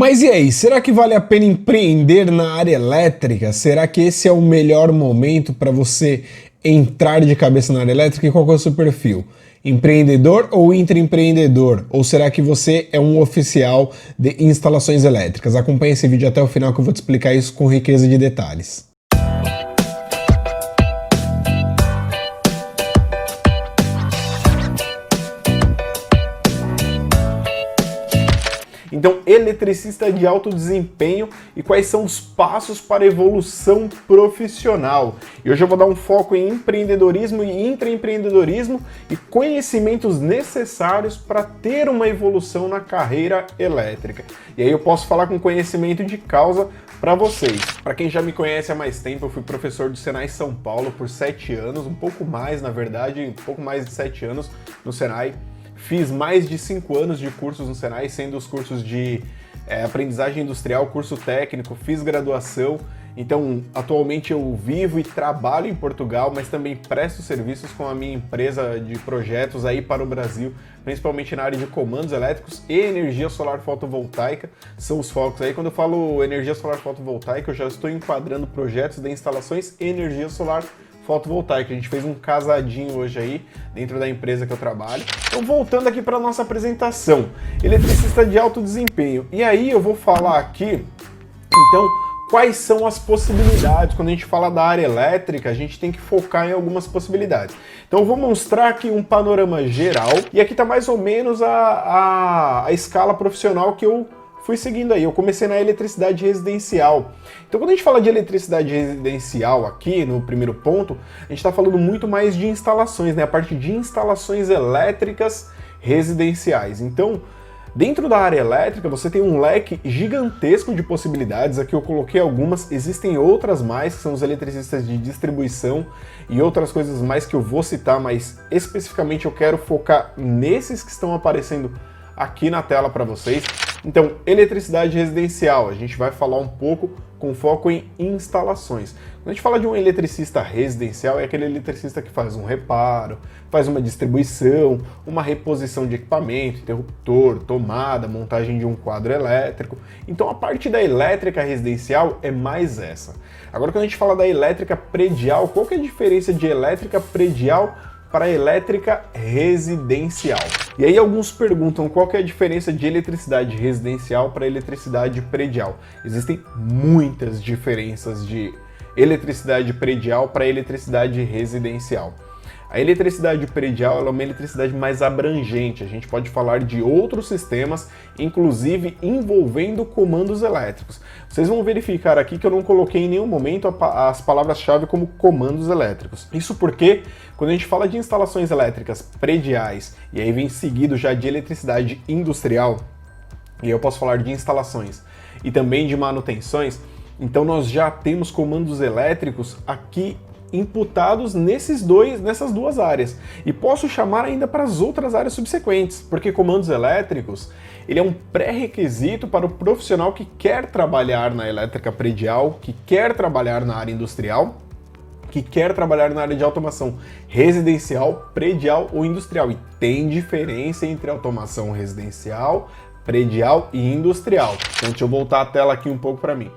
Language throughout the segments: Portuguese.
Mas e aí, será que vale a pena empreender na área elétrica? Será que esse é o melhor momento para você entrar de cabeça na área elétrica? E qual que é o seu perfil? Empreendedor ou intraempreendedor? Ou será que você é um oficial de instalações elétricas? Acompanhe esse vídeo até o final que eu vou te explicar isso com riqueza de detalhes. Então, eletricista de alto desempenho e quais são os passos para a evolução profissional. E hoje eu vou dar um foco em empreendedorismo e intraempreendedorismo e conhecimentos necessários para ter uma evolução na carreira elétrica. E aí eu posso falar com conhecimento de causa para vocês. Para quem já me conhece há mais tempo, eu fui professor do Senai São Paulo por 7 anos, um pouco mais, na verdade, um pouco mais de 7 anos no Senai. Fiz mais de 5 anos de cursos no Senai, sendo os cursos de aprendizagem industrial, curso técnico, fiz graduação. Então, atualmente eu vivo e trabalho em Portugal, mas também presto serviços com a minha empresa de projetos aí para o Brasil, principalmente na área de comandos elétricos e energia solar fotovoltaica. São os focos aí. Quando eu falo energia solar fotovoltaica, eu já estou enquadrando projetos de instalações energia solar fotovoltaica. A gente fez um casadinho hoje aí dentro da empresa que eu trabalho. Então, voltando aqui para a nossa apresentação, eletricista de alto desempenho. E aí eu vou falar aqui, então, quais são as possibilidades. Quando a gente fala da área elétrica, a gente tem que focar em algumas possibilidades. Então eu vou mostrar aqui um panorama geral e aqui está mais ou menos a escala profissional que eu fui seguindo aí. Eu comecei na eletricidade residencial. Então, quando a gente fala de eletricidade residencial aqui, no primeiro ponto, a gente está falando muito mais de instalações, né? A parte de instalações elétricas residenciais. Então, dentro da área elétrica, você tem um leque gigantesco de possibilidades. Aqui eu coloquei algumas, existem outras mais, que são os eletricistas de distribuição e outras coisas mais que eu vou citar, mas especificamente eu quero focar nesses que estão aparecendo aqui na tela para vocês. Então, eletricidade residencial, a gente vai falar um pouco com foco em instalações. Quando a gente fala de um eletricista residencial, é aquele eletricista que faz um reparo, faz uma distribuição, uma reposição de equipamento, interruptor, tomada, montagem de um quadro elétrico. Então, a parte da elétrica residencial é mais essa. Agora, quando a gente fala da elétrica predial, qual que é a diferença de elétrica predial para elétrica residencial? E aí alguns perguntam qual que é a diferença de eletricidade residencial para eletricidade predial. Existem muitas diferenças de eletricidade predial para eletricidade residencial. A eletricidade predial ela é uma eletricidade mais abrangente, a gente pode falar de outros sistemas, inclusive envolvendo comandos elétricos. Vocês vão verificar aqui que eu não coloquei em nenhum momento as palavras-chave como comandos elétricos. Isso porque, quando a gente fala de instalações elétricas prediais, e aí vem seguido já de eletricidade industrial, e eu posso falar de instalações e também de manutenções, então nós já temos comandos elétricos aqui imputados nessas duas áreas. E posso chamar ainda para as outras áreas subsequentes, porque comandos elétricos, ele é um pré-requisito para o profissional que quer trabalhar na elétrica predial, que quer trabalhar na área industrial, que quer trabalhar na área de automação residencial, predial ou industrial. E tem diferença entre automação residencial, predial e industrial. Então deixa eu voltar a tela aqui um pouco para mim.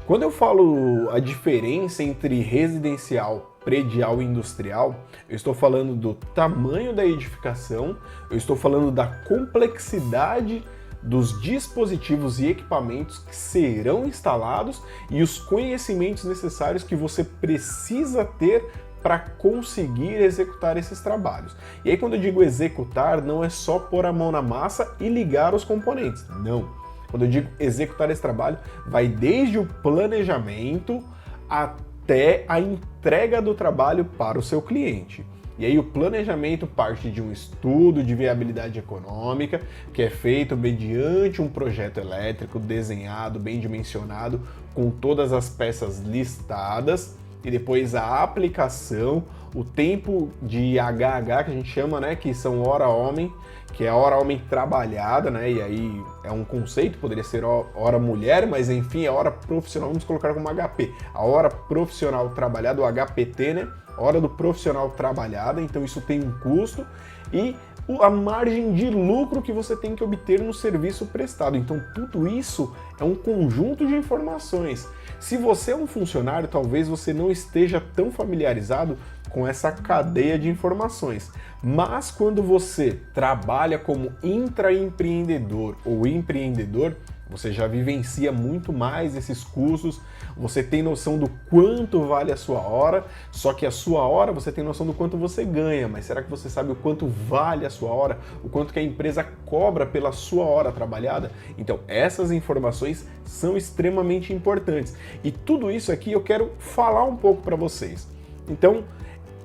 Quando eu falo a diferença entre residencial, predial e industrial, eu estou falando do tamanho da edificação, eu estou falando da complexidade dos dispositivos e equipamentos que serão instalados e os conhecimentos necessários que você precisa ter para conseguir executar esses trabalhos. E aí quando eu digo executar, não é só pôr a mão na massa e ligar os componentes, não. Quando eu digo executar esse trabalho, vai desde o planejamento até a entrega do trabalho para o seu cliente. E aí o planejamento parte de um estudo de viabilidade econômica, que é feito mediante um projeto elétrico desenhado, bem dimensionado, com todas as peças listadas, e depois a aplicação, o tempo de HH, que a gente chama, né, que são hora-homem, que é a hora homem trabalhada, né, e aí é um conceito, poderia ser hora mulher, mas enfim, é hora profissional, vamos colocar como HP, a hora profissional trabalhada, o HPT, né, hora do profissional trabalhada, então isso tem um custo, e a margem de lucro que você tem que obter no serviço prestado. Então tudo isso é um conjunto de informações. Se você é um funcionário, talvez você não esteja tão familiarizado com essa cadeia de informações. Mas quando você trabalha como intraempreendedor ou empreendedor, você já vivencia muito mais esses custos, você tem noção do quanto vale a sua hora, só que a sua hora você tem noção do quanto você ganha, mas será que você sabe o quanto vale a sua hora? O quanto que a empresa cobra pela sua hora trabalhada? Então, essas informações são extremamente importantes. E tudo isso aqui eu quero falar um pouco para vocês. Então,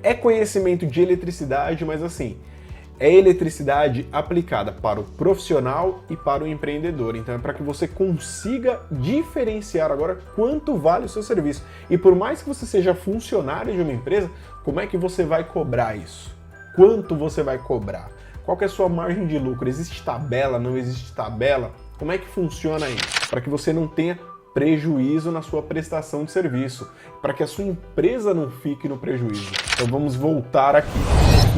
é conhecimento de eletricidade, mas assim, é eletricidade aplicada para o profissional e para o empreendedor. Então é para que você consiga diferenciar agora quanto vale o seu serviço. E por mais que você seja funcionário de uma empresa, como é que você vai cobrar isso? Quanto você vai cobrar? Qual que é a sua margem de lucro? Existe tabela? Não existe tabela? Como é que funciona isso? Para que você não tenha prejuízo na sua prestação de serviço, para que a sua empresa não fique no prejuízo. Então vamos voltar aqui.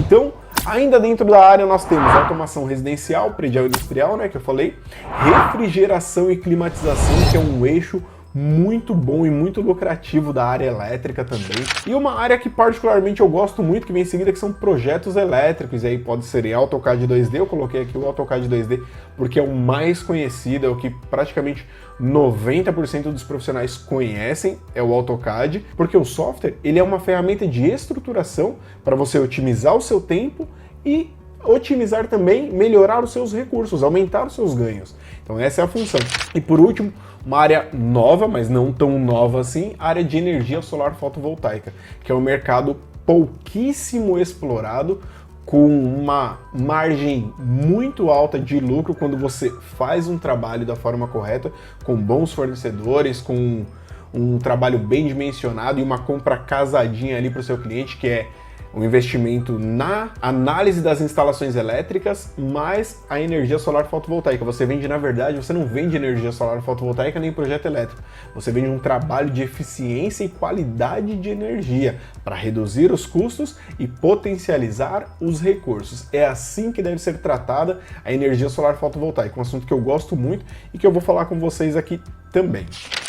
Então, ainda dentro da área nós temos automação residencial, predial e industrial, né, que eu falei, refrigeração e climatização, que é um eixo muito bom e muito lucrativo da área elétrica também. E uma área que particularmente eu gosto muito, que vem em seguida, que são projetos elétricos, e aí pode ser em AutoCAD 2D, eu coloquei aqui o AutoCAD 2D porque é o mais conhecido, é o que praticamente 90% dos profissionais conhecem, é o AutoCAD, porque o software ele é uma ferramenta de estruturação para você otimizar o seu tempo e otimizar também, melhorar os seus recursos, aumentar os seus ganhos. Então essa é a função. E por último, uma área nova, mas não tão nova assim, a área de energia solar fotovoltaica, que é um mercado pouquíssimo explorado, com uma margem muito alta de lucro quando você faz um trabalho da forma correta, com bons fornecedores, com um trabalho bem dimensionado e uma compra casadinha ali para o seu cliente, que é um investimento na análise das instalações elétricas, mais a energia solar fotovoltaica. Você vende, na verdade, você não vende energia solar fotovoltaica nem projeto elétrico. Você vende um trabalho de eficiência e qualidade de energia para reduzir os custos e potencializar os recursos. É assim que deve ser tratada a energia solar fotovoltaica, um assunto que eu gosto muito e que eu vou falar com vocês aqui também.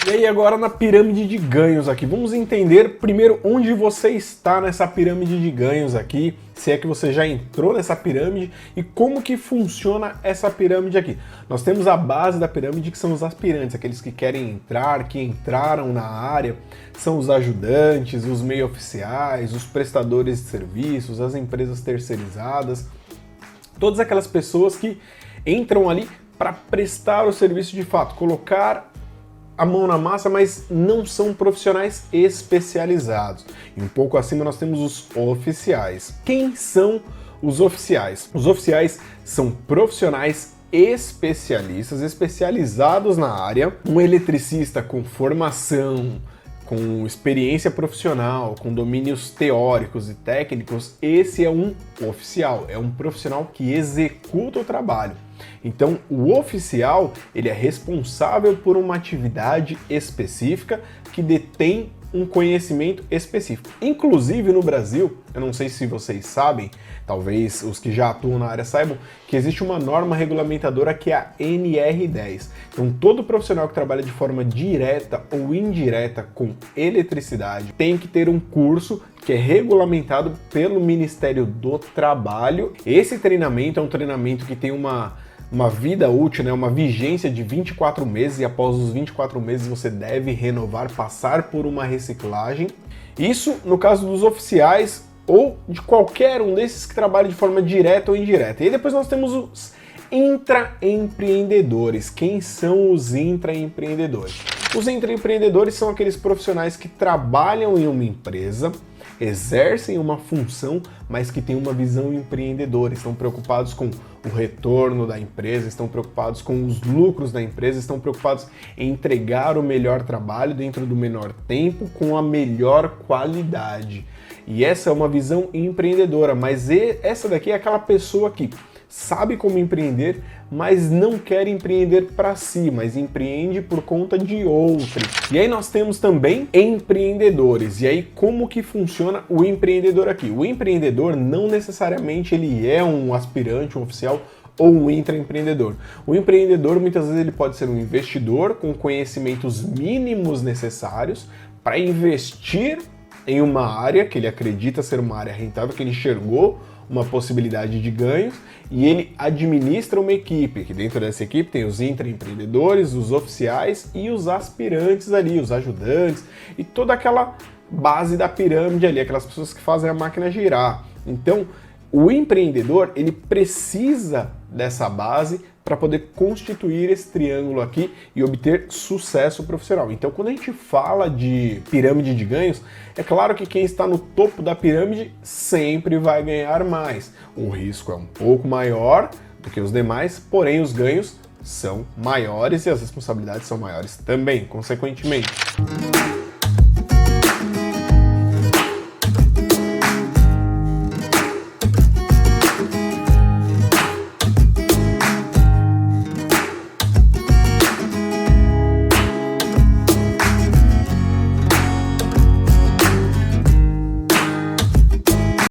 E aí agora na pirâmide de ganhos aqui, vamos entender primeiro onde você está nessa pirâmide de ganhos aqui, se é que você já entrou nessa pirâmide e como que funciona essa pirâmide aqui. Nós temos a base da pirâmide que são os aspirantes, aqueles que querem entrar, que entraram na área, são os ajudantes, os meio oficiais, os prestadores de serviços, as empresas terceirizadas, todas aquelas pessoas que entram ali para prestar o serviço de fato, colocar a mão na massa, mas não são profissionais especializados. E um pouco acima nós temos os oficiais. Quem são os oficiais? Os oficiais são profissionais especialistas, especializados na área, um eletricista com formação, com experiência profissional, com domínios teóricos e técnicos. Esse é um oficial, é um profissional que executa o trabalho. Então, o oficial, ele é responsável por uma atividade específica que detém um conhecimento específico. Inclusive no Brasil, eu não sei se vocês sabem, talvez os que já atuam na área saibam, que existe uma norma regulamentadora que é a NR10. Então, todo profissional que trabalha de forma direta ou indireta com eletricidade tem que ter um curso que é regulamentado pelo Ministério do Trabalho. Esse treinamento é um treinamento que tem uma vida útil, né, uma vigência de 24 meses, e após os 24 meses você deve renovar, passar por uma reciclagem. Isso no caso dos oficiais ou de qualquer um desses que trabalha de forma direta ou indireta. E aí depois nós temos os intraempreendedores. Quem são os intraempreendedores? Os intraempreendedores são aqueles profissionais que trabalham em uma empresa, exercem uma função, mas que têm uma visão empreendedora, estão preocupados com o retorno da empresa, estão preocupados com os lucros da empresa, estão preocupados em entregar o melhor trabalho dentro do menor tempo, com a melhor qualidade. E essa é uma visão empreendedora, mas essa daqui é aquela pessoa que sabe como empreender, mas não quer empreender para si, mas empreende por conta de outro. E aí nós temos também empreendedores. E aí como que funciona o empreendedor aqui? O empreendedor não necessariamente ele é um aspirante, um oficial ou um intraempreendedor. O empreendedor muitas vezes ele pode ser um investidor com conhecimentos mínimos necessários para investir em uma área que ele acredita ser uma área rentável, que ele enxergou uma possibilidade de ganhos, e ele administra uma equipe, que dentro dessa equipe tem os intraempreendedores, os oficiais e os aspirantes ali, os ajudantes, e toda aquela base da pirâmide ali, aquelas pessoas que fazem a máquina girar. Então, o empreendedor, ele precisa dessa base para poder constituir esse triângulo aqui e obter sucesso profissional. Então, quando a gente fala de pirâmide de ganhos, é claro que quem está no topo da pirâmide sempre vai ganhar mais. O risco é um pouco maior do que os demais, porém os ganhos são maiores e as responsabilidades são maiores também, consequentemente.